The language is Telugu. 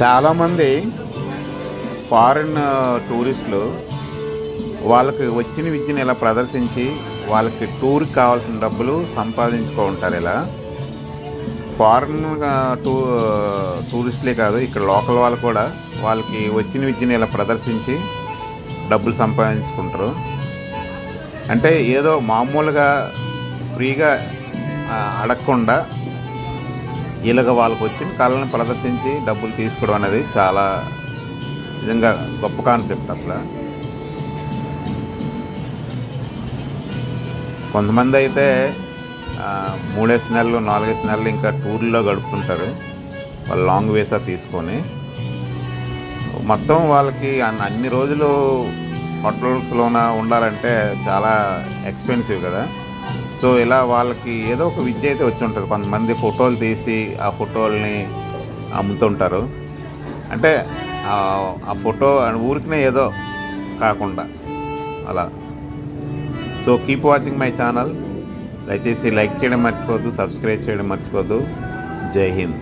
చాలామంది ఫారిన్ టూరిస్టులు వాళ్ళకి వచ్చిన విద్యను ఇలా ప్రదర్శించి వాళ్ళకి టూర్కి కావాల్సిన డబ్బులు సంపాదించుకుంటారు. ఇలా ఫారిన్ టూ టూరిస్టులే కాదు, ఇక్కడ లోకల్ వాళ్ళు కూడా వాళ్ళకి వచ్చిన విద్యను ఇలా ప్రదర్శించి డబ్బులు సంపాదించుకుంటారు. అంటే ఏదో మామూలుగా ఫ్రీగా అడగకుండా ఇలాగ వాళ్ళకు వచ్చిన కళలను ప్రదర్శించి డబ్బులు తీసుకోవడం అనేది చాలా నిజంగా గొప్ప కాన్సెప్ట్. అసలు కొంతమంది అయితే 3 నెలలు 4 నెలలు ఇంకా టూర్లో గడుపుతుంటారు. వాళ్ళు లాంగ్ వీసా తీసుకొని మొత్తం వాళ్ళకి అన్ని రోజులు హోటల్స్లోన ఉండాలంటే చాలా ఎక్స్పెన్సివ్ కదా. సో ఇలా వాళ్ళకి ఏదో ఒక విద్య అయితే వచ్చి ఉంటుంది. కొంతమంది ఫోటోలు తీసి ఆ ఫోటోల్ని అమ్ముతుంటారు. అంటే ఆ ఫోటో ఊరికినే ఏదో కాకుండా అలా. So keep watching my channel. దయచేసి లైక్ చేయడం మర్చిపోద్దు, సబ్స్క్రైబ్ చేయడం మర్చిపోద్దు. జై హింద్.